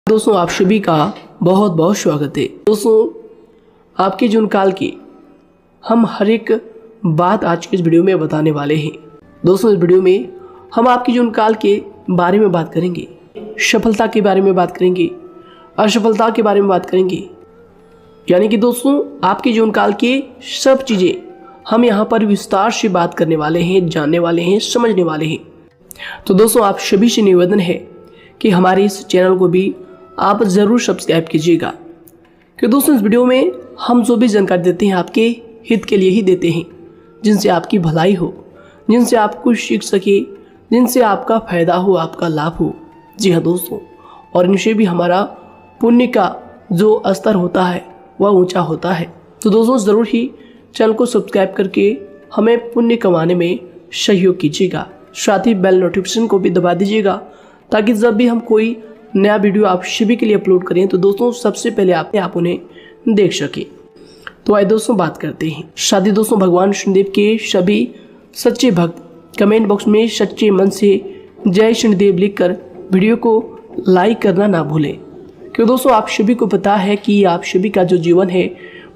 दोस्तों आप सभी का बहुत बहुत स्वागत है। दोस्तों आपके जीवन काल की हम हर एक बात आज के इस वीडियो में बताने वाले हैं। दोस्तों इस वीडियो में हम आपके जीवन काल के बारे में बात करेंगे, सफलता के बारे में बात करेंगे, असफलता के बारे में बात करेंगे। यानी कि दोस्तों आपके जीवन काल के सब चीज़ें हम यहाँ पर विस्तार से बात करने वाले हैं, जानने वाले हैं, समझने वाले हैं। तो दोस्तों आप सभी से निवेदन है कि हमारे इस चैनल को भी आप ज़रूर सब्सक्राइब कीजिएगा, कि दोस्तों इस वीडियो में हम जो भी जानकारी देते हैं आपके हित के लिए ही देते हैं, जिनसे आपकी भलाई हो, जिनसे आप कुछ सीख सके, जिनसे आपका फ़ायदा हो, आपका लाभ हो। जी हाँ दोस्तों, और इनसे भी हमारा पुण्य का जो स्तर होता है वह ऊंचा होता है। तो दोस्तों ज़रूर ही चैनल को सब्सक्राइब करके हमें पुण्य कमाने में सहयोग कीजिएगा। साथ ही बेल नोटिफिकेशन को भी दबा दीजिएगा, ताकि जब भी हम कोई नया वीडियो आप सभी के लिए अपलोड करें तो दोस्तों सबसे पहले आप उन्हें देख सके। तो आइए दोस्तों बात करते हैं। शादी दोस्तों भगवान शनिदेव के सभी सच्चे भक्त कमेंट बॉक्स में सच्चे मन से जय शनिदेव लिखकर वीडियो को लाइक करना ना भूलें, क्योंकि दोस्तों आप सभी को पता है कि आप सभी का जो जीवन है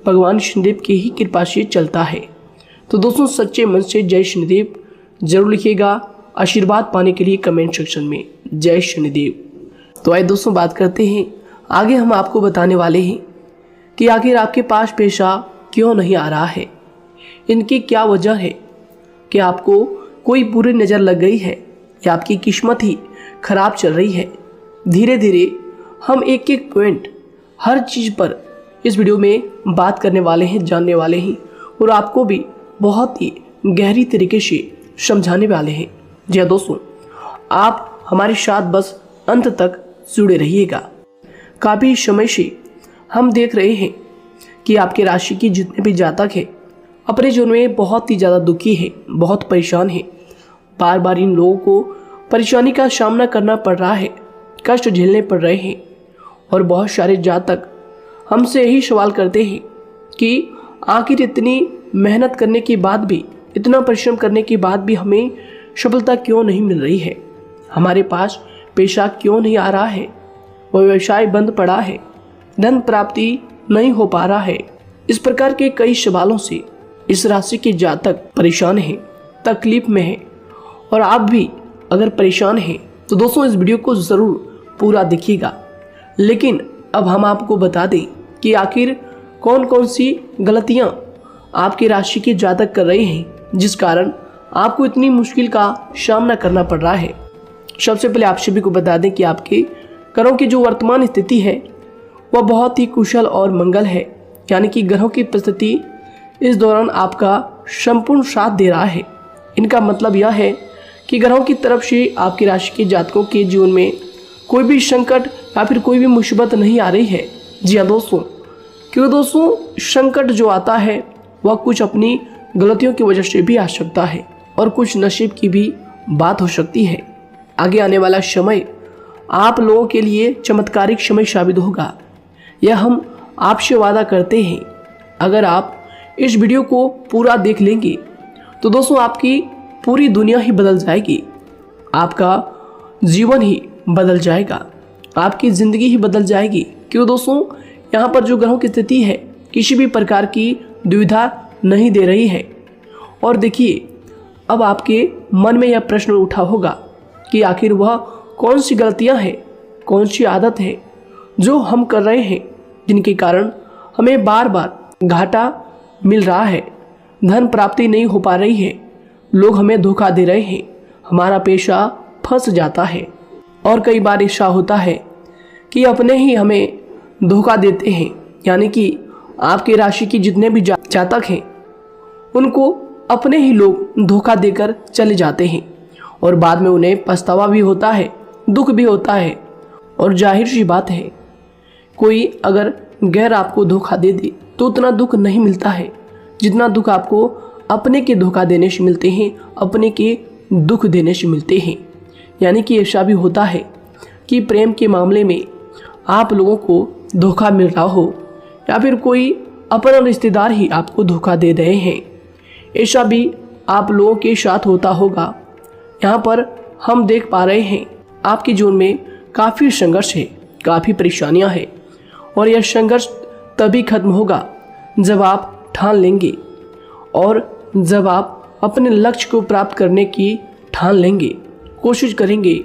भगवान शनिदेव की ही कृपा से चलता है। तो दोस्तों सच्चे मन से जय शनिदेव जरूर लिखिएगा, आशीर्वाद पाने के लिए कमेंट सेक्शन में जय शनिदेव। तो आइए दोस्तों बात करते हैं। आगे हम आपको बताने वाले हैं कि आखिर आपके पास पैसा क्यों नहीं आ रहा है, इनकी क्या वजह है, कि आपको कोई बुरी नज़र लग गई है या आपकी किस्मत ही खराब चल रही है। धीरे धीरे हम एक एक पॉइंट हर चीज़ पर इस वीडियो में बात करने वाले हैं, जानने वाले हैं, और आपको भी बहुत ही गहरी तरीके से समझाने वाले हैं। जी हाँ दोस्तों, आप हमारे साथ बस अंत तक जुड़े रहिएगा। काफ़ी समय से हम देख रहे हैं कि आपके राशि की जितने भी जातक हैं अपने जीवन में बहुत ही ज़्यादा दुखी है, बहुत परेशान है। बार बार इन लोगों को परेशानी का सामना करना पड़ रहा है, कष्ट झेलने पड़ रहे हैं। और बहुत सारे जातक हमसे यही सवाल करते हैं कि आखिर इतनी मेहनत करने के बाद भी, इतना परिश्रम करने के बाद भी हमें सफलता क्यों नहीं मिल रही है, हमारे पास पैसा क्यों नहीं आ रहा है, वह व्यवसाय बंद पड़ा है, धन प्राप्ति नहीं हो पा रहा है। इस प्रकार के कई सवालों से इस राशि के जातक परेशान हैं, तकलीफ में हैं। और आप भी अगर परेशान हैं तो दोस्तों इस वीडियो को ज़रूर पूरा देखिएगा। लेकिन अब हम आपको बता दें कि आखिर कौन कौन सी गलतियां आपकी राशि के जातक कर रहे हैं, जिस कारण आपको इतनी मुश्किल का सामना करना पड़ रहा है। सबसे पहले आप सभी को बता दें कि आपके ग्रहों की जो वर्तमान स्थिति है वह बहुत ही कुशल और मंगल है। यानी कि ग्रहों की परिस्थिति इस दौरान आपका संपूर्ण साथ दे रहा है। इनका मतलब यह है कि ग्रहों की तरफ से आपकी राशि के जातकों के जीवन में कोई भी संकट या फिर कोई भी मुसीबत नहीं आ रही है। जी हाँ दोस्तों, क्योंकि दोस्तों संकट जो आता है वह कुछ अपनी गलतियों की वजह से भी आ सकता है, और कुछ नसीब की भी बात हो सकती है। आगे आने वाला समय आप लोगों के लिए चमत्कारिक समय साबित होगा, यह हम आपसे वादा करते हैं। अगर आप इस वीडियो को पूरा देख लेंगे तो दोस्तों आपकी पूरी दुनिया ही बदल जाएगी, आपका जीवन ही बदल जाएगा, आपकी ज़िंदगी ही बदल जाएगी। क्यों दोस्तों, यहाँ पर जो ग्रहों की स्थिति है किसी भी प्रकार की दुविधा नहीं दे रही है। और देखिए, अब आपके मन में यह प्रश्न उठा होगा कि आखिर वह कौन सी गलतियां हैं, कौन सी आदत है जो हम कर रहे हैं, जिनके कारण हमें बार बार घाटा मिल रहा है, धन प्राप्ति नहीं हो पा रही है, लोग हमें धोखा दे रहे हैं, हमारा पैसा फंस जाता है। और कई बार ऐसा होता है कि अपने ही हमें धोखा देते हैं। यानी कि आपकी राशि की जितने भी जातक हैं उनको अपने ही लोग धोखा देकर चले जाते हैं, और बाद में उन्हें पछतावा भी होता है, दुख भी होता है। और जाहिर सी बात है, कोई अगर गैर आपको धोखा दे दे तो उतना दुख नहीं मिलता है जितना दुख आपको अपने के धोखा देने से मिलते हैं, अपने के दुख देने से मिलते हैं। यानी कि ऐसा भी होता है कि प्रेम के मामले में आप लोगों को धोखा मिल रहा हो, या फिर कोई अपना रिश्तेदार ही आपको धोखा दे रहे हैं। ऐसा भी आप लोगों के साथ होता होगा। यहाँ पर हम देख पा रहे हैं आपके जीवन में काफ़ी संघर्ष है, काफ़ी परेशानियां हैं और यह संघर्ष तभी खत्म होगा जब आप ठान लेंगे और जब आप अपने लक्ष्य को प्राप्त करने की ठान लेंगे, कोशिश करेंगे।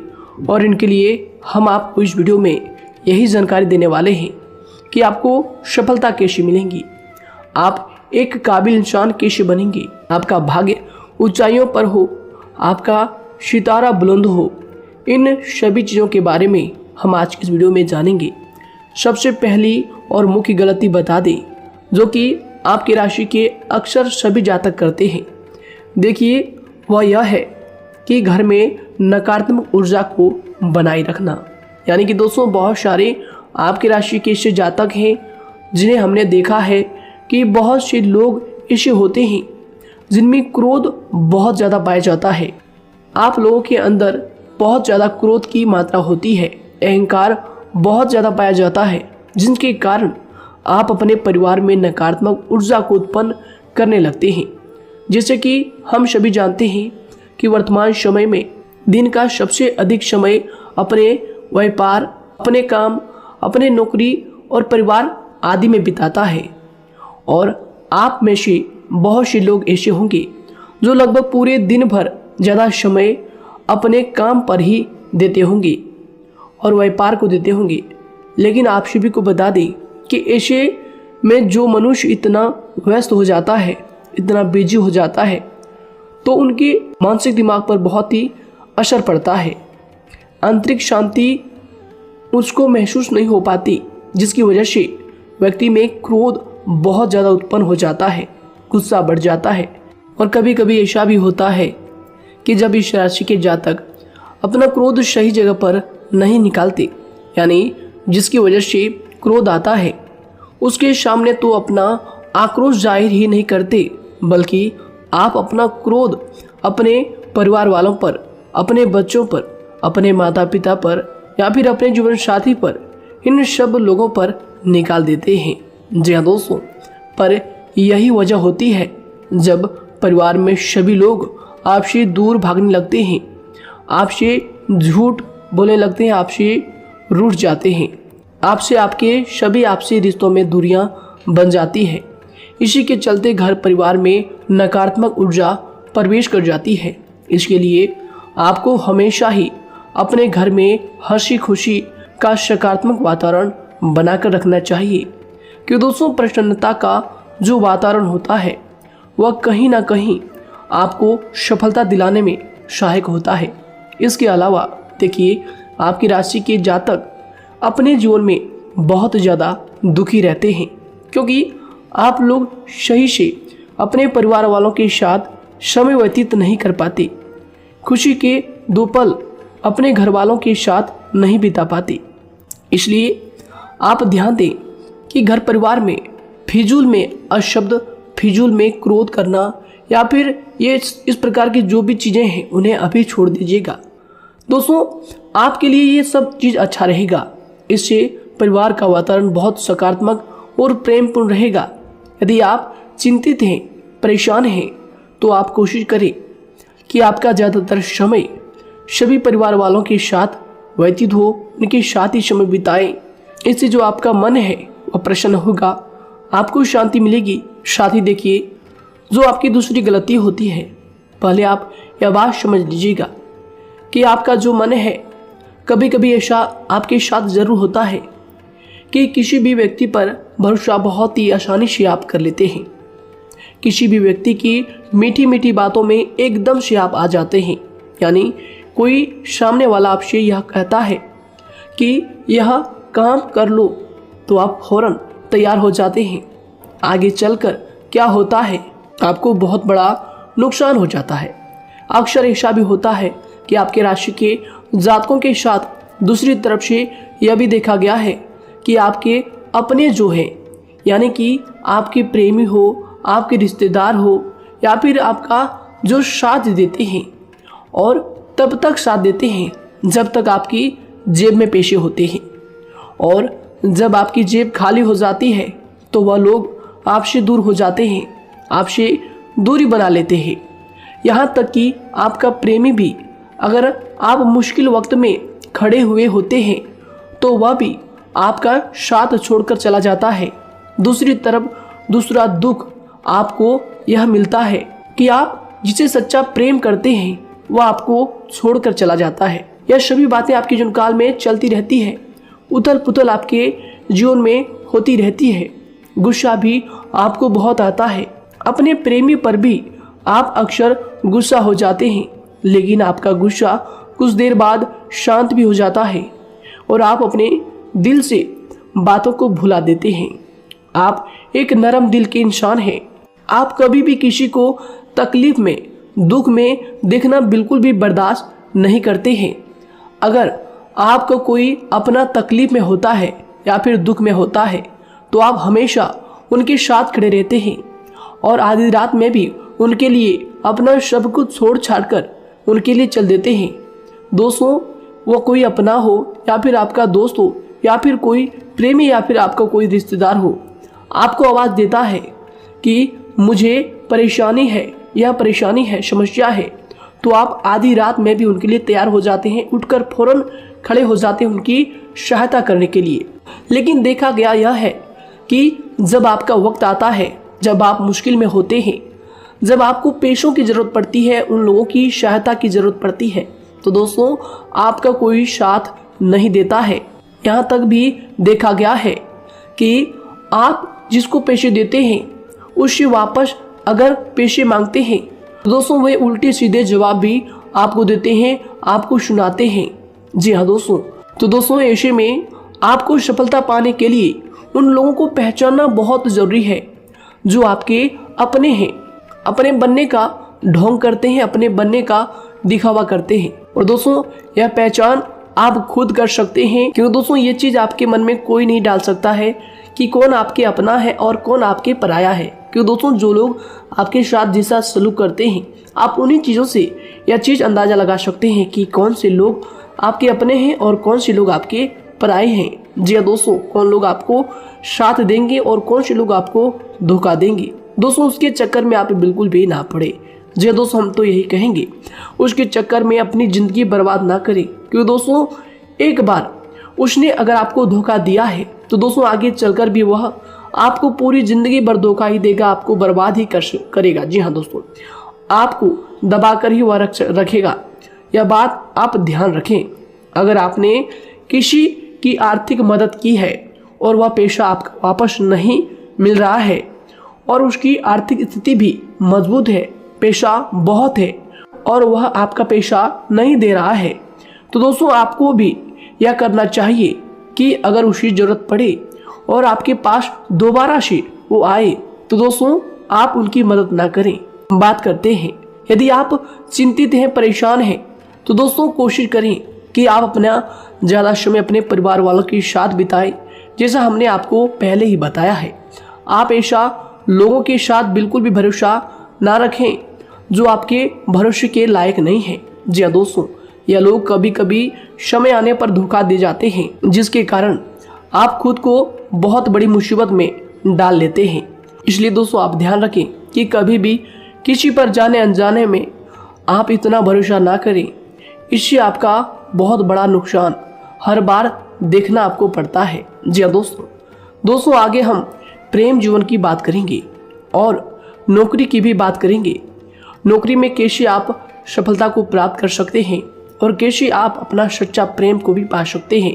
और इनके लिए हम आपको इस वीडियो में यही जानकारी देने वाले हैं कि आपको सफलता कैसे मिलेंगी, आप एक काबिल इंसान कैसे बनेंगे, आपका भाग्य ऊंचाइयों पर हो, आपका सितारा बुलंद हो। इन सभी चीज़ों के बारे में हम आज की इस वीडियो में जानेंगे। सबसे पहली और मुख्य गलती बता दें जो कि आपकी राशि के अक्सर सभी जातक करते हैं। देखिए, वह यह है कि घर में नकारात्मक ऊर्जा को बनाए रखना। यानी कि दोस्तों, बहुत सारे आपकी राशि के ऐसे जातक हैं जिन्हें हमने देखा है कि बहुत से लोग ऐसे होते हैं जिनमें क्रोध बहुत ज़्यादा पाया जाता है। आप लोगों के अंदर बहुत ज़्यादा क्रोध की मात्रा होती है, अहंकार बहुत ज़्यादा पाया जाता है, जिनके कारण आप अपने परिवार में नकारात्मक ऊर्जा को उत्पन्न करने लगते हैं। जैसे कि हम सभी जानते हैं कि वर्तमान समय में दिन का सबसे अधिक समय अपने व्यापार, अपने काम, अपने नौकरी और परिवार आदि में बिताता है। और आप में से बहुत से लोग ऐसे होंगे जो लगभग पूरे दिन भर ज़्यादा समय अपने काम पर ही देते होंगे और व्यापार को देते होंगे। लेकिन आप सभी को बता दें कि ऐसे में जो मनुष्य इतना व्यस्त हो जाता है, इतना बिजी हो जाता है, तो उनके मानसिक दिमाग पर बहुत ही असर पड़ता है। आंतरिक शांति उसको महसूस नहीं हो पाती, जिसकी वजह से व्यक्ति में क्रोध बहुत ज़्यादा उत्पन्न हो जाता है, गुस्सा बढ़ जाता है। और कभी कभी ऐसा भी होता है कि जब इस राशि के जातक अपना क्रोध सही जगह पर नहीं निकालते, यानी जिसकी वजह से क्रोध आता है, उसके सामने तो अपना आक्रोश जाहिर ही नहीं करते, बल्कि आप अपना क्रोध अपने परिवार वालों पर, अपने बच्चों पर, अपने माता पिता पर या फिर अपने जीवन साथी पर, इन सब लोगों पर निकाल देते हैं। जी हाँ दोस्तों, पर यही वजह होती है जब परिवार में सभी लोग आपसे दूर भागने लगते हैं, आपसे झूठ बोलने लगते हैं, आपसे रूठ जाते हैं, आपसे आपके सभी आपसी रिश्तों में दूरियां बन जाती हैं। इसी के चलते घर परिवार में नकारात्मक ऊर्जा प्रवेश कर जाती है। इसके लिए आपको हमेशा ही अपने घर में हंसी खुशी का सकारात्मक वातावरण बनाकर रखना चाहिए। कि दोस्तों, प्रसन्नता का जो वातावरण होता है वह कहीं ना कहीं आपको सफलता दिलाने में सहायक होता है। इसके अलावा देखिए, आपकी राशि के जातक अपने जीवन में बहुत ज़्यादा दुखी रहते हैं, क्योंकि आप लोग सही से अपने परिवार वालों के साथ समय व्यतीत नहीं कर पाते, खुशी के दो पल अपने घर वालों के साथ नहीं बिता पाते। इसलिए आप ध्यान दें कि घर परिवार में फिजूल में अशब्द, फिजूल में क्रोध करना या फिर ये इस प्रकार की जो भी चीज़ें हैं उन्हें अभी छोड़ दीजिएगा। दोस्तों, आपके लिए ये सब चीज़ अच्छा रहेगा। इससे परिवार का वातावरण बहुत सकारात्मक और प्रेमपूर्ण रहेगा। यदि आप चिंतित हैं, परेशान हैं, तो आप कोशिश करें कि आपका ज़्यादातर समय सभी परिवार वालों के साथ व्यतीत हो, उनके साथ ही समय बिताएं। इससे जो आपका मन है वह प्रसन्न होगा, आपको शांति मिलेगी। साथ ही देखिए, जो आपकी दूसरी गलती होती है, पहले आप यह बात समझ लीजिएगा कि आपका जो मन है, कभी कभी ऐसा आपके साथ ज़रूर होता है कि किसी भी व्यक्ति पर भरोसा बहुत ही आसानी से आप कर लेते हैं। किसी भी व्यक्ति की मीठी मीठी बातों में एकदम से आप आ जाते हैं। यानी कोई सामने वाला आपसे यह कहता है कि यह काम कर लो, तो आप फौरन तैयार हो जाते हैं। आगे चलकर क्या होता है, आपको बहुत बड़ा नुकसान हो जाता है। अक्सर ऐसा भी होता है कि आपके राशि के जातकों के साथ दूसरी तरफ से यह भी देखा गया है कि आपके अपने जो हैं, यानी कि आपके प्रेमी हो, आपके रिश्तेदार हो या फिर आपका जो साथ देते हैं, और तब तक साथ देते हैं जब तक आपकी जेब में पैसे होते हैं, और जब आपकी जेब खाली हो जाती है तो वह लोग आपसे दूर हो जाते हैं, आपसे दूरी बना लेते हैं। यहाँ तक कि आपका प्रेमी भी, अगर आप मुश्किल वक्त में खड़े हुए होते हैं तो वह भी आपका साथ छोड़कर चला जाता है। दूसरी तरफ दूसरा दुख आपको यह मिलता है कि आप जिसे सच्चा प्रेम करते हैं वह आपको छोड़कर चला जाता है। यह सभी बातें आपके जीवन काल में चलती रहती है। उथल पुथल आपके जीवन में होती रहती है। गुस्सा भी आपको बहुत आता है। अपने प्रेमी पर भी आप अक्सर गुस्सा हो जाते हैं, लेकिन आपका गुस्सा कुछ देर बाद शांत भी हो जाता है और आप अपने दिल से बातों को भुला देते हैं। आप एक नरम दिल के इंसान हैं। आप कभी भी किसी को तकलीफ में, दुख में देखना बिल्कुल भी बर्दाश्त नहीं करते हैं। अगर आपको कोई अपना तकलीफ में होता है या फिर दुख में होता है तो आप हमेशा उनके साथ खड़े रहते हैं और आधी रात में भी उनके लिए अपना सब कुछ छोड़ छाड़ कर उनके लिए चल देते हैं। दोस्तों, वो कोई अपना हो या फिर आपका दोस्त हो या फिर कोई प्रेमी या फिर आपका कोई रिश्तेदार हो, आपको आवाज़ देता है कि मुझे परेशानी है, यह परेशानी है, समस्या है, तो आप आधी रात में भी उनके लिए तैयार हो जाते हैं, उठकर फौरन खड़े हो जाते हैं उनकी सहायता करने के लिए। लेकिन देखा गया यह है कि जब आपका वक्त आता है, जब आप मुश्किल में होते हैं, जब आपको पैसों की ज़रूरत पड़ती है, उन लोगों की सहायता की ज़रूरत पड़ती है, तो दोस्तों आपका कोई साथ नहीं देता है। यहाँ तक भी देखा गया है कि आप जिसको पैसे देते हैं उससे वापस अगर पैसे मांगते हैं तो दोस्तों वे उल्टे सीधे जवाब भी आपको देते हैं, आपको सुनाते हैं। जी हाँ दोस्तों, तो दोस्तों ऐसे में आपको सफलता पाने के लिए उन लोगों को पहचानना बहुत ज़रूरी है जो आपके अपने हैं, अपने बनने का ढोंग करते हैं, अपने बनने का दिखावा करते हैं। और दोस्तों यह पहचान आप खुद कर सकते हैं, क्योंकि दोस्तों ये चीज़ आपके मन में कोई नहीं डाल सकता है कि कौन आपके अपना है और कौन आपके पराया है। क्योंकि दोस्तों जो लोग आपके साथ जैसा सलूक करते हैं, आप उन्हीं चीज़ों से यह चीज़ अंदाज़ा लगा सकते हैं कि कौन से लोग आपके अपने हैं और कौन से लोग आपके पराए हैं। जी हाँ दोस्तों, कौन लोग आपको साथ देंगे और कौन से लोग आपको धोखा देंगे। दोस्तों उसके चक्कर में आप बिल्कुल भी ना पड़े। जी हाँ दोस्तों, हम तो यही कहेंगे उसके चक्कर में अपनी ज़िंदगी बर्बाद ना करें, क्योंकि दोस्तों एक बार उसने अगर आपको धोखा दिया है तो दोस्तों आगे चलकर भी वह आपको पूरी ज़िंदगी भर धोखा ही देगा, आपको बर्बाद ही करेगा। जी हाँ दोस्तों, आपको दबा कर ही वह रखेगा। यह बात आप ध्यान रखें। अगर आपने किसी की आर्थिक मदद की है और वह पैसा आपको वापस नहीं मिल रहा है और उसकी आर्थिक स्थिति भी मजबूत है, पैसा बहुत है और वह आपका पैसा नहीं दे रहा है, तो दोस्तों आपको भी यह करना चाहिए कि अगर उसकी ज़रूरत पड़े और आपके पास दोबारा से वो आए तो दोस्तों आप उनकी मदद ना करें। बात करते हैं, यदि आप चिंतित हैं, परेशान हैं, तो दोस्तों कोशिश करें कि आप अपना ज़्यादा समय अपने परिवार वालों के साथ बिताएं, जैसा हमने आपको पहले ही बताया है। आप ऐसा लोगों के साथ बिल्कुल भी भरोसा ना रखें जो आपके भरोसे के लायक नहीं है। जी हाँ दोस्तों, यह लोग कभी कभी समय आने पर धोखा दे जाते हैं, जिसके कारण आप खुद को बहुत बड़ी मुसीबत में डाल लेते हैं। इसलिए दोस्तों आप ध्यान रखें कि कभी भी किसी पर जाने अनजाने में आप इतना भरोसा ना करें, इससे आपका बहुत बड़ा नुकसान हर बार देखना आपको पड़ता है। जी हाँ दोस्तों आगे हम प्रेम जीवन की बात करेंगे और नौकरी की भी बात करेंगे। नौकरी में कैसे आप सफलता को प्राप्त कर सकते हैं और कैसे आप अपना सच्चा प्रेम को भी पा सकते हैं।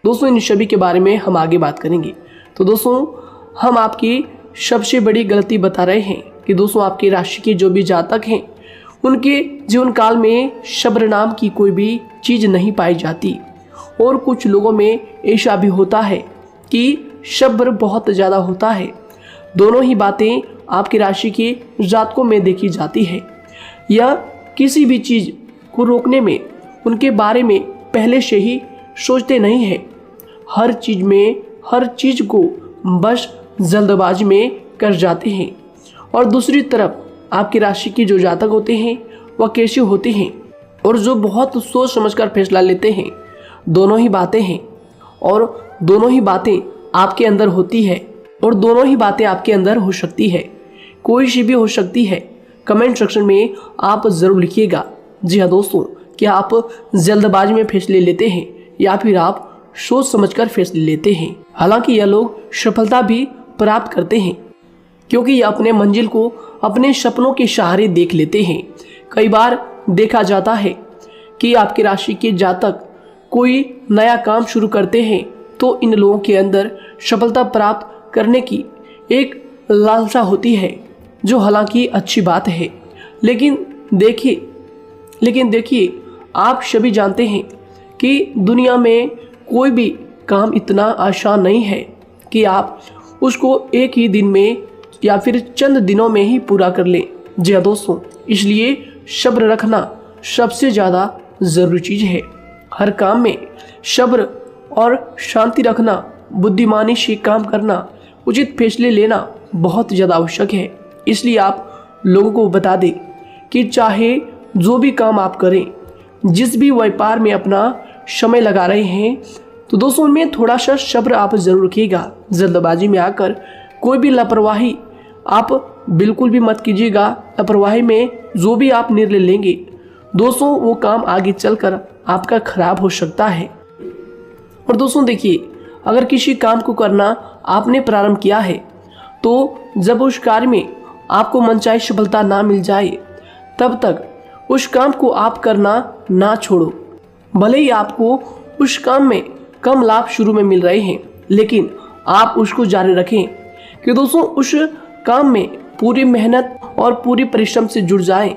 दोस्तों इन सभी के बारे में हम आगे बात करेंगे। तो दोस्तों हम आपकी सबसे बड़ी गलती बता रहे हैं कि दोस्तों आपकी राशि के जो भी जातक हैं उनके जीवन काल में सब्र नाम की कोई भी चीज़ नहीं पाई जाती, और कुछ लोगों में ऐसा भी होता है कि सब्र बहुत ज़्यादा होता है। दोनों ही बातें आपकी राशि के जातकों में देखी जाती है। या किसी भी चीज़ को रोकने में उनके बारे में पहले से ही सोचते नहीं हैं, हर चीज़ को बस जल्दबाजी में कर जाते हैं। और दूसरी तरफ आपकी राशि के जो जातक होते हैं वह कैसे होते हैं और जो बहुत सोच समझकर फैसला लेते हैं। दोनों ही बातें हैं और दोनों ही बातें आपके अंदर होती है और दोनों ही बातें आपके अंदर हो सकती है, कोई सी भी हो सकती है। कमेंट सेक्शन में आप ज़रूर लिखिएगा। जी हाँ दोस्तों, क्या आप जल्दबाजी में फैसले लेते हैं या फिर आप सोच समझकर फैसले लेते हैं। हालांकि यह लोग सफलता भी प्राप्त करते हैं क्योंकि यह अपने मंजिल को अपने सपनों के सहारे देख लेते हैं। कई बार देखा जाता है कि आपकी राशि के जातक कोई नया काम शुरू करते हैं तो इन लोगों के अंदर सफलता प्राप्त करने की एक लालसा होती है, जो हालांकि अच्छी बात है। लेकिन देखिए आप सभी जानते हैं कि दुनिया में कोई भी काम इतना आसान नहीं है कि आप उसको एक ही दिन में या फिर चंद दिनों में ही पूरा कर लें। जी हाँ दोस्तों, इसलिए सब्र रखना सबसे ज़्यादा ज़रूरी चीज़ है। हर काम में सब्र और शांति रखना, बुद्धिमानी से काम करना, उचित फैसले लेना बहुत ज़्यादा आवश्यक है। इसलिए आप लोगों को बता दें कि चाहे जो भी काम आप करें, जिस भी व्यापार में अपना समय लगा रहे हैं, तो दोस्तों उनमें थोड़ा सा सब्र आप जरूर रखिएगा। जल्दबाजी में आकर कोई भी लापरवाही आप बिल्कुल भी मत कीजिएगा। लापरवाही में जो भी आप निर्णय लेंगे दोस्तों, वो काम आगे चलकर आपका खराब हो सकता है। और दोस्तों देखिए, अगर किसी काम को करना आपने प्रारंभ किया है तो जब उस कार्य में आपको मनचाही सफलता ना मिल जाए तब तक उस काम को आप करना ना छोड़ो। भले ही आपको उस काम में कम लाभ शुरू में मिल रहे हैं, लेकिन आप उसको जारी रखें कि दोस्तों उस काम में पूरी मेहनत और पूरी परिश्रम से जुड़ जाएं,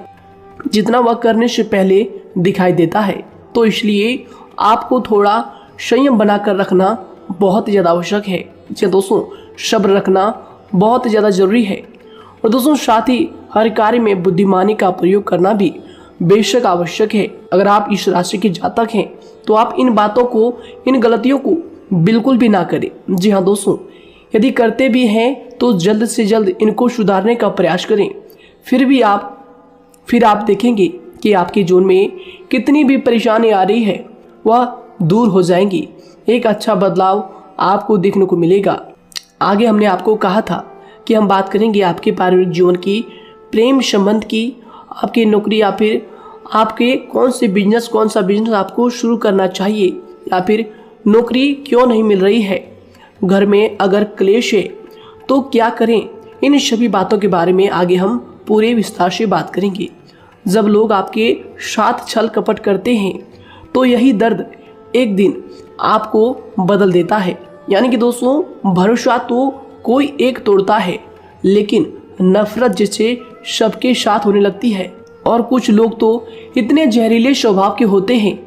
जितना वह करने से पहले दिखाई देता है। तो इसलिए आपको थोड़ा संयम बनाकर रखना बहुत ज़्यादा आवश्यक है। जी दोस्तों, सब्र रखना बहुत ज़्यादा ज़रूरी है। और दोस्तों साथ ही हर कार्य में बुद्धिमानी का प्रयोग करना भी बेशक आवश्यक है। अगर आप इस राशि के जातक हैं तो आप इन बातों को, इन गलतियों को बिल्कुल भी ना करें। जी हाँ दोस्तों, यदि करते भी हैं तो जल्द से जल्द इनको सुधारने का प्रयास करें। फिर आप देखेंगे कि आपके जीवन में कितनी भी परेशानी आ रही है वह दूर हो जाएंगी। एक अच्छा बदलाव आपको देखने को मिलेगा। आगे हमने आपको कहा था कि हम बात करेंगे आपके पारिवारिक जीवन की, प्रेम संबंध की, आपकी नौकरी या फिर आपके कौन सा बिजनेस आपको शुरू करना चाहिए, या फिर नौकरी क्यों नहीं मिल रही है, घर में अगर क्लेश है तो क्या करें। इन सभी बातों के बारे में आगे हम पूरे विस्तार से बात करेंगे। जब लोग आपके साथ छल कपट करते हैं तो यही दर्द एक दिन आपको बदल देता है। यानी कि दोस्तों, भरोसा तो कोई एक तोड़ता है, लेकिन नफरत जैसे सबके साथ होने लगती है। और कुछ लोग तो इतने जहरीले स्वभाव के होते हैं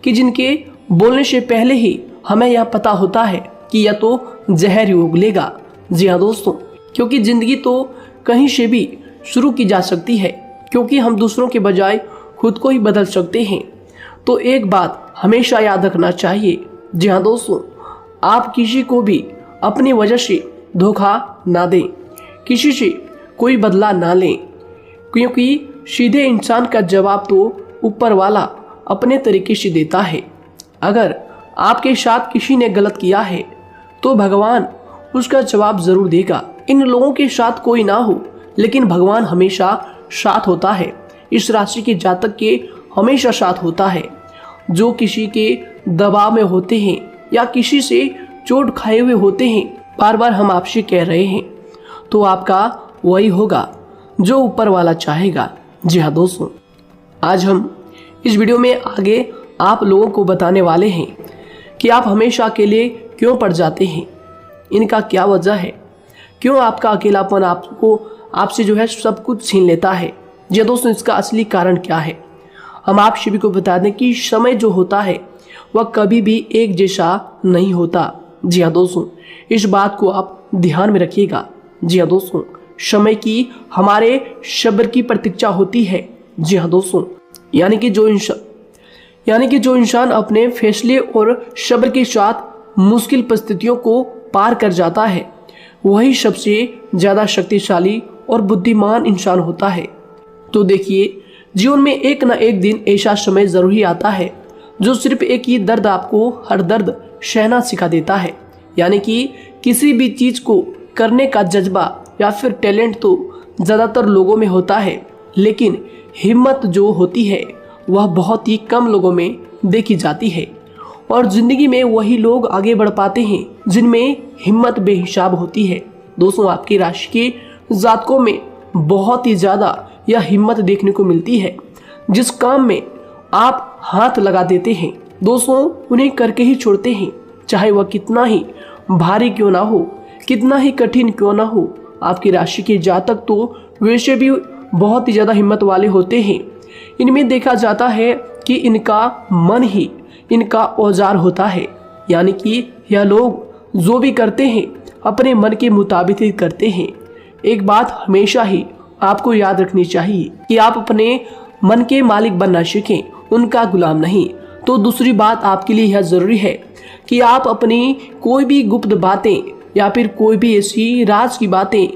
कि जिनके बोलने से पहले ही हमें यह पता होता है कि यह तो जहर ही उगलेगा। जी हाँ दोस्तों, क्योंकि जिंदगी तो कहीं से भी शुरू की जा सकती है, क्योंकि हम दूसरों के बजाय खुद को ही बदल सकते हैं। तो एक बात हमेशा याद रखना चाहिए। जी हाँ दोस्तों, आप किसी को भी अपनी वजह से धोखा ना दें, किसी से कोई बदला ना लें, क्योंकि सीधे इंसान का जवाब तो ऊपर वाला अपने तरीके से देता है। अगर आपके साथ किसी ने गलत किया है तो भगवान उसका जवाब जरूर देगा। इन लोगों के साथ कोई ना हो, लेकिन भगवान हमेशा साथ होता है। इस राशि के जातक के हमेशा साथ होता है। जो किसी के दबाव में होते हैं या किसी से चोट खाए हुए होते हैं, बार बार हम आपसे कह रहे हैं, तो आपका वही होगा जो ऊपर वाला चाहेगा। जी हाँ दोस्तों, आज हम इस वीडियो में आगे आप लोगों को बताने वाले हैं कि आप हमेशा अकेले क्यों पड़ जाते हैं, इनका क्या वजह है, क्यों आपका अकेलापन आपसे जो है सब कुछ छीन लेता है। जी दोस्तों, इसका असली कारण क्या है हम आप सभी को बता दें कि समय जो होता है वह कभी भी एक जैसा नहीं होता। जी हाँ दोस्तों, इस बात को आप ध्यान में रखिएगा। जी हाँ दोस्तों, समय की हमारे सब्र की प्रतीक्षा होती है। जी हाँ दोस्तों, यानी कि जो इंसान अपने फैसले और सब्र के साथ मुश्किल परिस्थितियों को पार कर जाता है, वही सबसे ज़्यादा शक्तिशाली और बुद्धिमान इंसान होता है। तो देखिए, जीवन में एक ना एक दिन ऐसा समय जरूर ही आता है जो सिर्फ एक ही दर्द आपको हर दर्द सहना सिखा देता है। यानी कि किसी भी चीज़ को करने का जज्बा या फिर टैलेंट तो ज़्यादातर लोगों में होता है, लेकिन हिम्मत जो होती है वह बहुत ही कम लोगों में देखी जाती है। और ज़िंदगी में वही लोग आगे बढ़ पाते हैं जिनमें हिम्मत बेहिसाब होती है। दोस्तों, आपकी राशि के जातकों में बहुत ही ज़्यादा यह हिम्मत देखने को मिलती है। जिस काम में आप हाथ लगा देते हैं दोस्तों, उन्हें करके ही छोड़ते हैं, चाहे वह कितना ही भारी क्यों ना हो, कितना ही कठिन क्यों ना हो। आपकी राशि के जातक तो वैसे भी बहुत ही ज़्यादा हिम्मत वाले होते हैं। इनमें देखा जाता है कि इनका मन ही इनका औजार होता है, यानी कि यह लोग जो भी करते हैं अपने मन के मुताबिक ही करते हैं। एक बात हमेशा ही आपको याद रखनी चाहिए कि आप अपने मन के मालिक बनना सीखें, उनका गुलाम नहीं। तो दूसरी बात आपके लिए यह ज़रूरी है कि आप अपनी कोई भी गुप्त बातें या फिर कोई भी ऐसी राज की बातें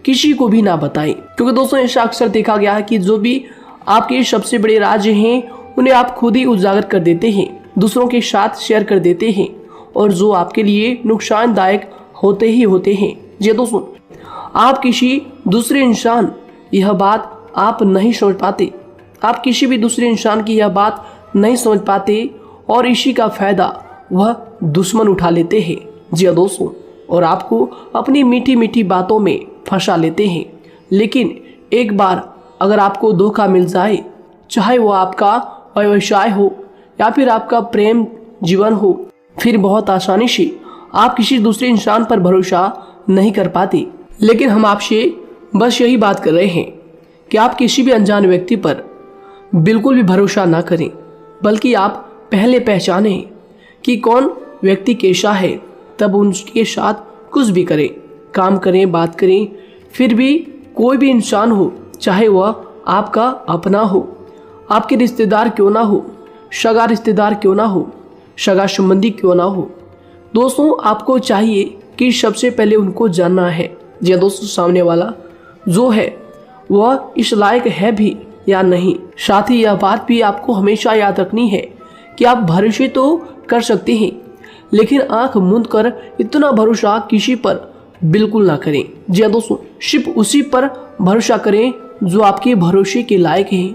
किसी को भी ना बताएं, क्योंकि दोस्तों ऐसा अक्सर देखा गया है कि जो भी आपके सबसे बड़े राज हैं उन्हें आप खुद ही उजागर कर देते हैं, दूसरों के साथ शेयर कर देते हैं, और जो आपके लिए नुकसानदायक होते ही होते हैं। जी दोस्तों, आप किसी दूसरे इंसान यह बात आप नहीं समझ पाते, आप किसी भी दूसरे इंसान की यह बात नहीं समझ पाते, और इसी का फायदा वह दुश्मन उठा लेते हैं। जी दोस्तों, और आपको अपनी मीठी मीठी बातों में फंसा लेते हैं। लेकिन एक बार अगर आपको धोखा मिल जाए, चाहे वो आपका व्यवसाय हो या फिर आपका प्रेम जीवन हो, फिर बहुत आसानी से आप किसी दूसरे इंसान पर भरोसा नहीं कर पाते। लेकिन हम आपसे बस यही बात कर रहे हैं कि आप किसी भी अनजान व्यक्ति पर बिल्कुल भी भरोसा ना करें, बल्कि आप पहले पहचानें कि कौन व्यक्ति कैसा है, तब उनके साथ कुछ भी करें, काम करें, बात करें। फिर भी कोई भी इंसान हो, चाहे वह आपका अपना हो, आपके रिश्तेदार क्यों ना हो, सगा रिश्तेदार क्यों ना हो, सगा संबंधी क्यों ना हो, दोस्तों आपको चाहिए कि सबसे पहले उनको जानना है या दोस्तों सामने वाला जो है वह इस लायक है भी या नहीं। साथ ही यह बात भी आपको हमेशा याद रखनी है कि आप भरोसे तो कर सकते हैं, लेकिन आंख मूंद कर इतना भरोसा किसी पर बिल्कुल ना करें। जी दोस्तों, सिर्फ उसी पर भरोसा करें जो आपके भरोसे के लायक है,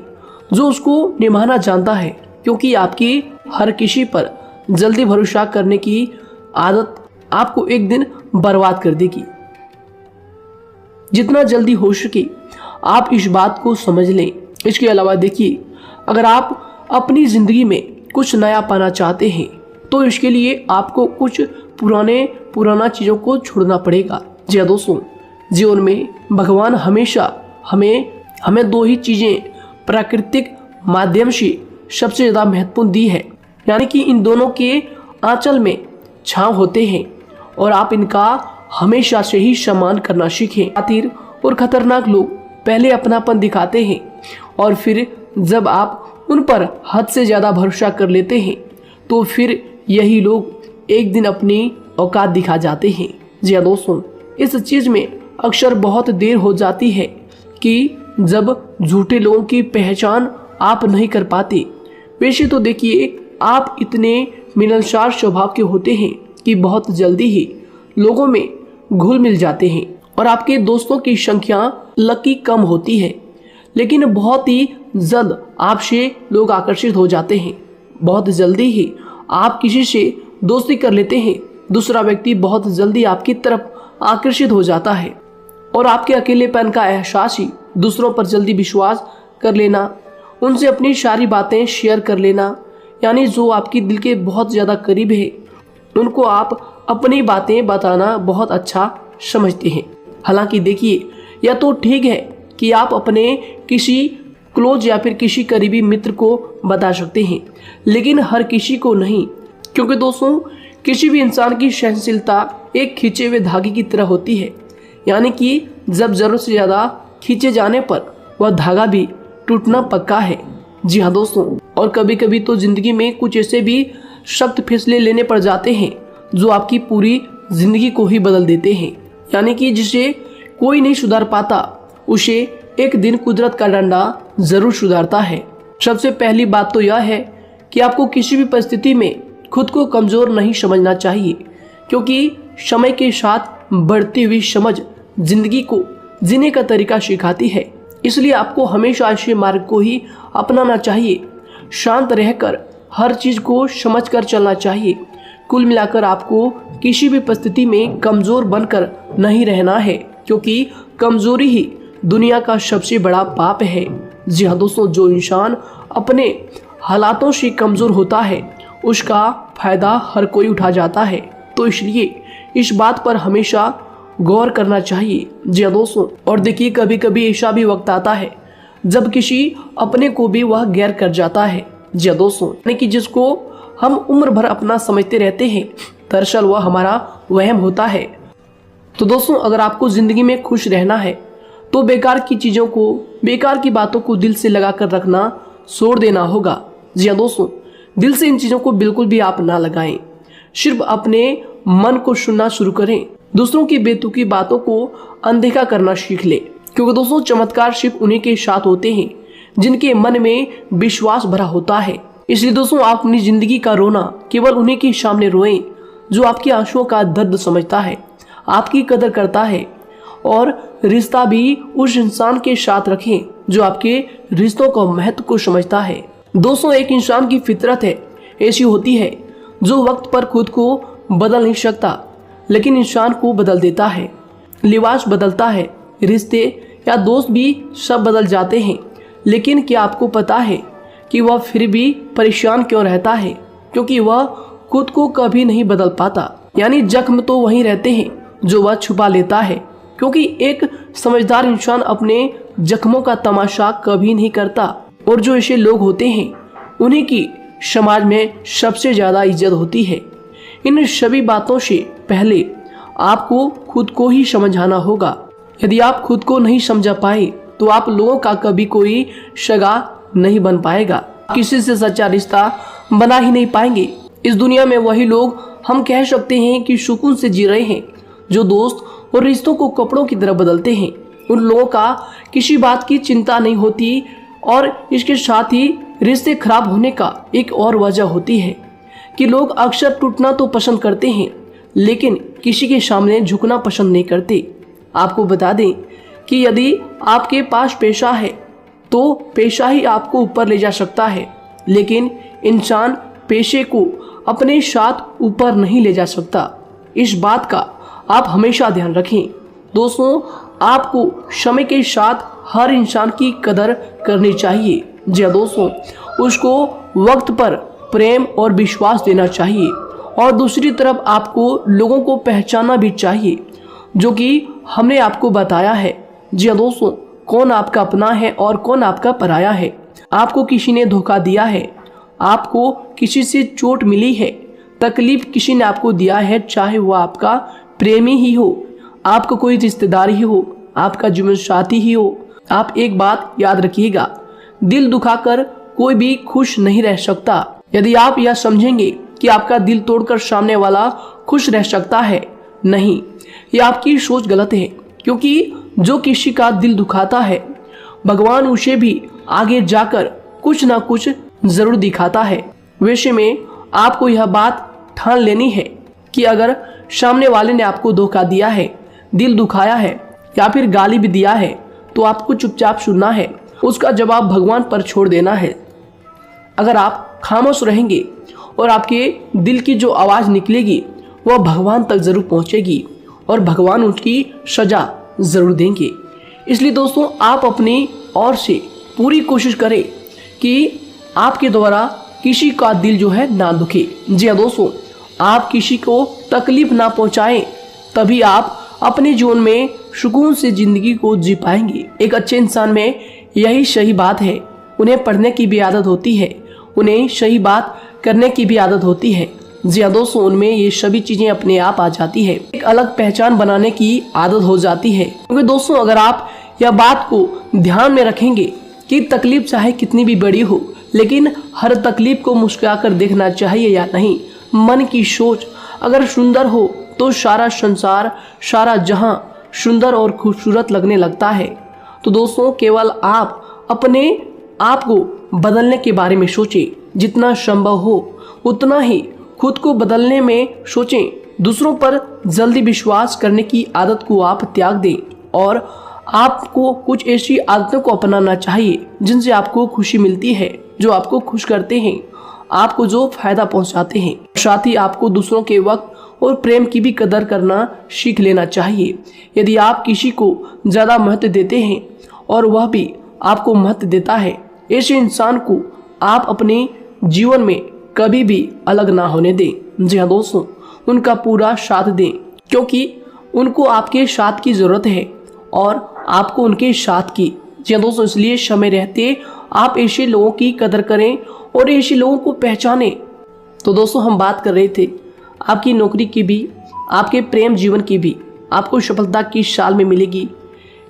जो उसको निभाना जानता है, क्योंकि आपकी हर किसी पर जल्दी भरोसा करने की आदत आपको एक दिन बर्बाद कर देगी। जितना जल्दी हो सके आप इस बात को समझ लें। इसके अलावा देखिए, अगर आप अपनी ज़िंदगी में कुछ नया पाना चाहते हैं तो इसके लिए आपको कुछ पुराना चीज़ों को छोड़ना पड़ेगा। जी दोस्तों, जीवन में भगवान हमेशा हमें दो ही चीज़ें प्राकृतिक माध्यम से सबसे ज़्यादा महत्वपूर्ण दी है, यानी कि इन दोनों के आंचल में छांव होते हैं, और आप इनका हमेशा से ही सम्मान करना सीखें। खातिर और खतरनाक लोग पहले अपनापन दिखाते हैं, और फिर जब आप उन पर हद से ज़्यादा भरोसा कर लेते हैं तो फिर यही लोग एक दिन अपनी औकात दिखा जाते हैं। जी हाँ दोस्तों, इस चीज़ में अक्सर बहुत देर हो जाती है कि जब झूठे लोगों की पहचान आप नहीं कर पाते। वैसे तो देखिए, आप इतने मिलनसार स्वभाव के होते हैं कि बहुत जल्दी ही लोगों में घुल मिल जाते हैं, और आपके दोस्तों की संख्या लकी कम होती है, लेकिन बहुत ही जल्द आपसे लोग आकर्षित हो जाते हैं। बहुत जल्दी ही आप किसी से दोस्ती कर लेते हैं, दूसरा व्यक्ति बहुत जल्दी आपकी तरफ आकर्षित हो जाता है, और आपके अकेलेपन का एहसास ही दूसरों पर जल्दी विश्वास कर लेना, उनसे अपनी सारी बातें शेयर कर लेना, यानी जो आपकी दिल के बहुत ज़्यादा करीब है उनको आप अपनी बातें बताना बहुत अच्छा समझते हैं। हालांकि देखिए, यह तो ठीक है कि आप अपने किसी क्लोज या फिर किसी करीबी मित्र को बता सकते हैं, लेकिन हर किसी को नहीं, क्योंकि दोस्तों किसी भी इंसान की सहनशीलता एक खींचे हुए धागे की तरह होती है, यानी कि जब ज़रूरत से ज़्यादा खींचे जाने पर वह धागा भी टूटना पक्का है। जी हाँ दोस्तों, और कभी कभी तो ज़िंदगी में कुछ ऐसे भी सख्त फैसले लेने पड़ जाते हैं जो आपकी पूरी ज़िंदगी को ही बदल देते हैं, यानी कि जिसे कोई नहीं सुधार पाता उसे एक दिन कुदरत का डंडा ज़रूर सुधारता है। सबसे पहली बात तो यह है कि आपको किसी भी परिस्थिति में खुद को कमज़ोर नहीं समझना चाहिए, क्योंकि समय के साथ बढ़ती हुई समझ जिंदगी को जीने का तरीका सिखाती है। इसलिए आपको हमेशा ऐसे मार्ग को ही अपनाना चाहिए। शांत रहकर हर चीज़ को समझ कर चलना चाहिए। कुल मिलाकर आपको किसी भी परिस्थिति में कमज़ोर बनकर नहीं रहना है, क्योंकि कमज़ोरी ही दुनिया का सबसे बड़ा पाप है। जी हाँ दोस्तों, जो इंसान अपने हालातों से कमज़ोर होता है उसका फ़ायदा हर कोई उठा जाता है। तो इसलिए इस बात पर हमेशा गौर करना चाहिए। जी हाँ दोस्तों, और देखिए कभी कभी ऐसा भी वक्त आता है जब किसी अपने को भी वह गैर कर जाता है। जी हाँ दोस्तों, यानी कि जिसको हम उम्र भर अपना समझते रहते हैं, दरअसल वह हमारा वहम होता है। तो दोस्तों, अगर आपको ज़िंदगी में खुश रहना है तो बेकार की चीज़ों को, बेकार की बातों को दिल से लगा कर रखना छोड़ देना होगा। जी हाँ दोस्तों, दिल से इन चीज़ों को बिल्कुल भी आप ना लगाएं। सिर्फ अपने मन को सुनना शुरू करें। दूसरों की बेतुकी बातों को अनदेखा करना सीख ले, क्योंकि दोस्तों चमत्कार सिर्फ उन्हीं के साथ होते हैं जिनके मन में विश्वास भरा होता है। इसलिए दोस्तों, आप अपनी जिंदगी का रोना केवल उन्हीं के सामने रोएं जो आपके आंसुओं का दर्द समझता है, आपकी कदर करता है, और रिश्ता भी उस इंसान के साथ रखें जो आपके रिश्तों का महत्व को समझता है। दोस्तों, एक इंसान की फितरत है, ऐसी होती है जो वक्त पर खुद को बदल नहीं सकता, लेकिन इंसान को बदल देता है। लिबास बदलता है, रिश्ते या दोस्त भी सब बदल जाते हैं, लेकिन क्या आपको पता है कि वह फिर भी परेशान क्यों रहता है? क्योंकि वह खुद को कभी नहीं बदल पाता। यानी जख्म तो वहीं रहते हैं जो वह छुपा लेता है, क्योंकि एक समझदार इंसान अपने जख्मों का तमाशा कभी नहीं करता। और जो ऐसे लोग होते हैं उन्हीं की समाज में सबसे ज़्यादा इज्जत होती है। इन सभी बातों से पहले आपको खुद को ही समझाना होगा। यदि आप खुद को नहीं समझा पाए तो आप लोगों का कभी कोई सगा नहीं बन पाएगा, किसी से सच्चा रिश्ता बना ही नहीं पाएंगे। इस दुनिया में वही लोग हम कह सकते हैं कि सुकून से जी रहे हैं जो दोस्त और रिश्तों को कपड़ों की तरह बदलते हैं। उन लोगों का किसी बात की चिंता नहीं होती, और इसके साथ ही रिश्ते खराब होने का एक और वजह होती है कि लोग अक्सर टूटना तो पसंद करते हैं, लेकिन किसी के सामने झुकना पसंद नहीं करते। आपको बता दें कि यदि आपके पास पैसा है तो पैसा ही आपको ऊपर ले जा सकता है, लेकिन इंसान पैसे को अपने साथ ऊपर नहीं ले जा सकता। इस बात का आप हमेशा ध्यान रखें। दोस्तों, आपको समय के साथ हर इंसान की कदर करनी चाहिए। जी हाँ दोस्तों, उसको वक्त पर प्रेम और विश्वास देना चाहिए, और दूसरी तरफ आपको लोगों को पहचानना भी चाहिए जो कि हमने आपको बताया है। जी हाँ दोस्तों, कौन आपका अपना है और कौन आपका पराया है। आपको किसी ने धोखा दिया है, आपको किसी से चोट मिली है, तकलीफ किसी ने आपको दिया है, चाहे वो आपका प्रेमी ही हो, आपका कोई रिश्तेदार ही हो, आपका जीवन साथी ही हो। आप एक बात याद रखिएगा, दिल दुखाकर कोई भी खुश नहीं रह सकता। यदि आप यह समझेंगे कि आपका दिल तोड़कर सामने वाला खुश रह सकता है, नहीं, यह आपकी सोच गलत है। क्योंकि जो किसी का दिल दुखाता है, भगवान उसे भी आगे जाकर कुछ ना कुछ जरूर दिखाता है। वैसे में आपको यह बात ठान लेनी है कि अगर सामने वाले ने आपको धोखा दिया है, दिल दुखाया है या फिर गाली भी दिया है, तो आपको चुपचाप सुनना है, उसका जवाब भगवान पर छोड़ देना है। अगर आप खामोश रहेंगे और आपके दिल की जो आवाज़ निकलेगी वह भगवान तक ज़रूर पहुंचेगी, और भगवान उसकी सजा ज़रूर देंगे। इसलिए दोस्तों, आप अपनी ओर से पूरी कोशिश करें कि आपके द्वारा किसी का दिल जो है ना दुखे। जी हाँ दोस्तों, आप किसी को तकलीफ ना पहुंचाएं, तभी आप अपने जीवन में सुकून से ज़िंदगी को जी पाएंगे। एक अच्छे इंसान में यही सही बात है। उन्हें पढ़ने की भी आदत होती है, उन्हें सही बात करने की भी आदत होती है। जी हाँ दोस्तों, उनमें ये सभी चीज़ें अपने आप आ जाती है। एक अलग पहचान बनाने की आदत हो जाती है। क्योंकि दोस्तों, अगर आप यह बात को ध्यान में रखेंगे कि तकलीफ चाहे कितनी भी बड़ी हो, लेकिन हर तकलीफ को मुस्कुराकर देखना चाहिए या नहीं। मन की सोच अगर सुंदर हो तो सारा संसार, सारा जहां सुंदर और खूबसूरत लगने लगता है। तो दोस्तों, केवल आप अपने आप को बदलने के बारे में सोचें, जितना संभव हो उतना ही खुद को बदलने में सोचें। दूसरों पर जल्दी विश्वास करने की आदत को आप त्याग दें, और आपको कुछ ऐसी आदतों को अपनाना चाहिए जिनसे आपको खुशी मिलती है, जो आपको खुश करते हैं। आपको जो फायदा पहुंचाते हैं। साथ ही आपको दूसरों के वक्त और प्रेम की भी कदर करना सीख लेना चाहिए। यदि आप किसी को ज़्यादा महत्व देते हैं और वह भी आपको महत्व देता है, ऐसे इंसान को आप अपने जीवन में कभी भी अलग ना होने दें। जी हाँ दोस्तों, उनका पूरा साथ दें, क्योंकि उनको आपके साथ की ज़रूरत है और आपको उनके साथ की। जी हाँ दोस्तों, इसलिए समय रहते आप ऐसे लोगों की कदर करें और ऐसे लोगों को पहचानें। तो दोस्तों, हम बात कर रहे थे आपकी नौकरी की भी, आपके प्रेम जीवन की भी। आपको सफलता किस साल में मिलेगी,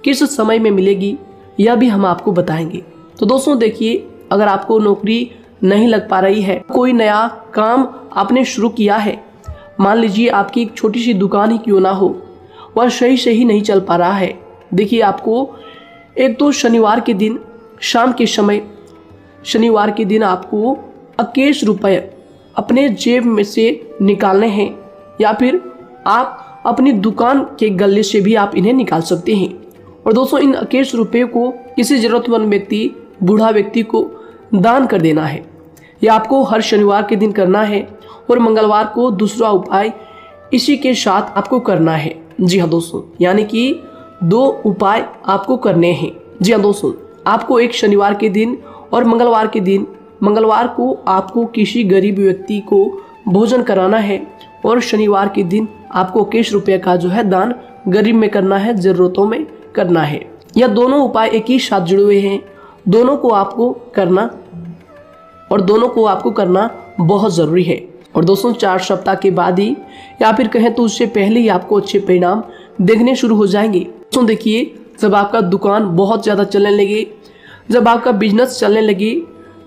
किस समय में मिलेगी, यह भी हम आपको बताएंगे। तो दोस्तों देखिए, अगर आपको नौकरी नहीं लग पा रही है, कोई नया काम आपने शुरू किया है, मान लीजिए आपकी एक छोटी सी दुकान ही क्यों ना हो, वह सही से ही नहीं चल पा रहा है। देखिए, आपको एक तो शनिवार के दिन शाम के समय, शनिवार के दिन आपको 21 रुपये अपने जेब में से निकालने हैं, या फिर आप अपनी दुकान के गले से भी आप इन्हें निकाल सकते हैं। और दोस्तों, इन 21 रुपये को किसी ज़रूरतमंद व्यक्ति, बूढ़ा व्यक्ति को दान कर देना है। यह आपको हर शनिवार के दिन करना है और मंगलवार को दूसरा उपाय इसी के साथ आपको करना है। जी हाँ दोस्तों, यानी कि 2 उपाय आपको करने हैं। जी हाँ दोस्तों, आपको एक शनिवार के दिन और मंगलवार के दिन, मंगलवार को आपको किसी गरीब व्यक्ति को भोजन कराना है और शनिवार के दिन आपको 21 रुपये का जो है दान गरीब में करना है, ज़रूरतों में करना है। यह दोनों उपाय एक ही साथ जुड़े हुए हैं, दोनों को आपको करना और दोनों को आपको करना बहुत ज़रूरी है। और दोस्तों, 4 सप्ताह के बाद ही, या फिर कहें तो उससे पहले ही आपको अच्छे परिणाम देखने शुरू हो जाएंगे। दोस्तों देखिए, जब आपका दुकान बहुत ज़्यादा चलने लगे, जब आपका बिजनेस चलने लगे,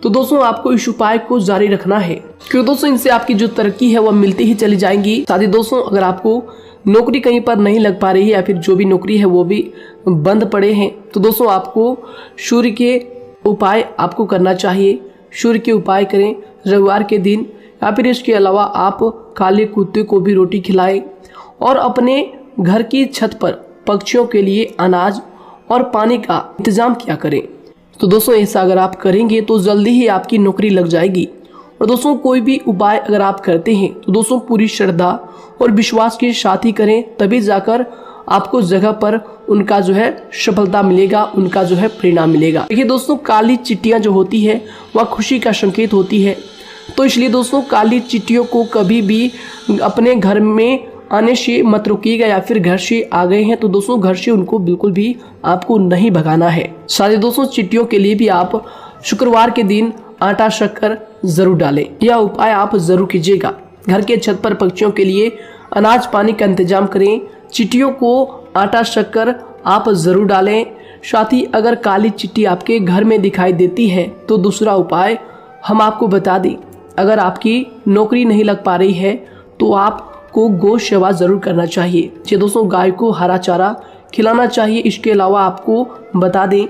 तो दोस्तों आपको इस उपाय को जारी रखना है, क्योंकि दोस्तों इनसे आपकी जो तरक्की है वह मिलती ही चली जाएंगी। साथ ही दोस्तों, अगर आपको नौकरी कहीं पर नहीं लग पा रही है या फिर जो भी नौकरी है वो भी बंद पड़े हैं, तो दोस्तों आपको सूर्य के उपाय आपको करना चाहिए। सूर्य के उपाय करें रविवार के दिन, या फिर इसके अलावा आप काले कुत्ते को भी रोटी खिलाएं और अपने घर की छत पर पक्षियों के लिए अनाज और पानी का इंतजाम किया करें। तो दोस्तों, ऐसा अगर आप करेंगे तो जल्दी ही आपकी नौकरी लग जाएगी। और दोस्तों, कोई भी उपाय अगर आप करते हैं तो दोस्तों पूरी श्रद्धा और विश्वास के साथ ही करें, तभी जाकर आपको जगह पर उनका जो है सफलता मिलेगा, उनका जो है परिणाम मिलेगा। देखिए दोस्तों, काली चिट्टियाँ जो होती है वह खुशी का संकेत होती है, तो इसलिए दोस्तों काली चिट्टियों को कभी भी अपने घर में आने से मत रोकिएगा, या फिर घर से आ गए हैं तो दोस्तों घर से उनको बिल्कुल भी आपको नहीं भगाना है। साथ ही दोस्तों, चिट्टियों के लिए भी आप शुक्रवार के दिन आटा शक्कर जरूर डालें, यह उपाय आप जरूर कीजिएगा। घर के छत पर पक्षियों के लिए अनाज पानी का इंतजाम करें, चिट्टियों को आटा शक्कर आप जरूर डालें। साथ ही अगर काली चिट्टी आपके घर में दिखाई देती है तो दूसरा उपाय हम आपको बता दें, अगर आपकी नौकरी नहीं लग पा रही है तो आपको गौ सेवा जरूर करना चाहिए। जी दोस्तों, गाय को हरा चारा खिलाना चाहिए। इसके अलावा आपको बता दें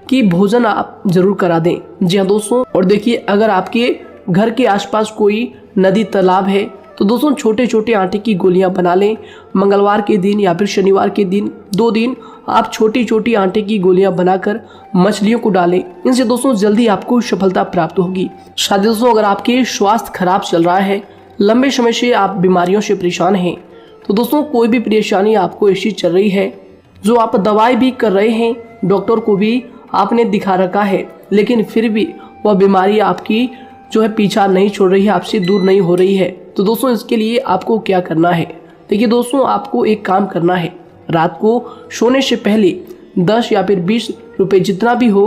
कि भोजन आप जरूर करा दें। जी हाँ दोस्तों, और देखिए, अगर आपके घर के आसपास कोई नदी तालाब है तो दोस्तों छोटे छोटे आटे की गोलियां बना लें। मंगलवार के दिन या फिर शनिवार के दिन 2 दिन आप छोटी छोटी आटे की गोलियां बनाकर मछलियों को डालें। इनसे दोस्तों जल्दी आपको सफलता प्राप्त होगी। साथ ही दोस्तों, अगर आपके स्वास्थ्य खराब चल रहा है, लंबे समय से आप बीमारियों से परेशान हैं, तो दोस्तों कोई भी परेशानी आपको ऐसी चल रही है जो आप दवाई भी कर रहे हैं, डॉक्टर को भी आपने दिखा रखा है, लेकिन फिर भी वह बीमारी आपकी जो है पीछा नहीं छोड़ रही है, आपसे दूर नहीं हो रही है, तो दोस्तों इसके लिए आपको क्या करना है। देखिए दोस्तों, आपको एक काम करना है, रात को सोने से पहले 10 या फिर 20 रुपए जितना भी हो,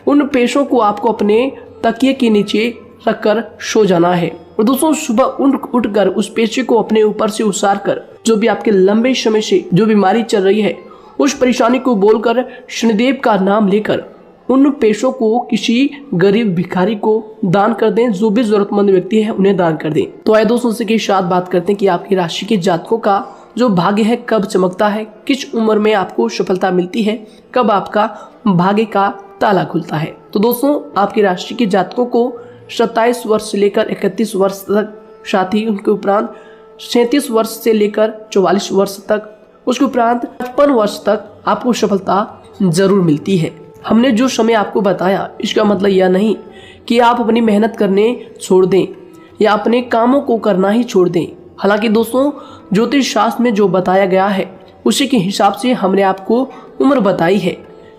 उन पैसों को आपको अपने तकिए के नीचे रखकर सो जाना है। और दोस्तों सुबह उठकर उस पैसे को अपने ऊपर से उतार कर, जो भी आपके लंबे समय से जो बीमारी चल रही है उस परेशानी को बोलकर शनिदेव का नाम लेकर उन पैसों को किसी गरीब भिखारी को दान कर दें। जो भी जरूरतमंद व्यक्ति है उन्हें दान कर दें। तो आइए दोस्तों उसी के साथ बात करते हैं कि आपकी राशि के जातकों का जो भाग्य है कब चमकता है, किस उम्र में आपको सफलता मिलती है, कब आपका भाग्य का ताला खुलता है। तो दोस्तों आपकी राशि के जातकों को 27 वर्ष से लेकर 31 वर्ष तक, साथ ही उनके उपरांत 37 वर्ष से लेकर 44 वर्ष तक, उसके उपरांत 55 वर्ष तक आपको सफलता जरूर मिलती है। हमने जो समय आपको बताया इसका मतलब यह नहीं कि आप अपनी मेहनत करने छोड़ दें, या अपने कामों को करना ही छोड़ दें। हालांकि दोस्तों ज्योतिष शास्त्र में जो बताया गया है उसी के हिसाब से हमने आपको उम्र बताई है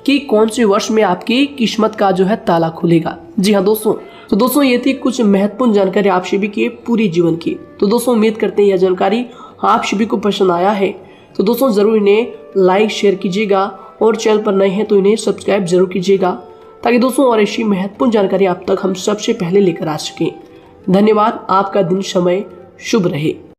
कि कौन से वर्ष में आपकी किस्मत का जो है ताला खुलेगा। जी हाँ दोस्तों, तो दोस्तों ये थी कुछ महत्वपूर्ण जानकारी आप सभी के पूरे जीवन की। तो दोस्तों उम्मीद करते हैं यह जानकारी आप सभी को पसंद आया है। तो दोस्तों जरूर इन्हें लाइक शेयर कीजिएगा और चैनल पर नए हैं तो इन्हें सब्सक्राइब जरूर कीजिएगा, ताकि दोस्तों और ऐसी महत्वपूर्ण जानकारी आप तक हम सबसे पहले लेकर आ सकें। धन्यवाद। आपका दिन समय शुभ रहे।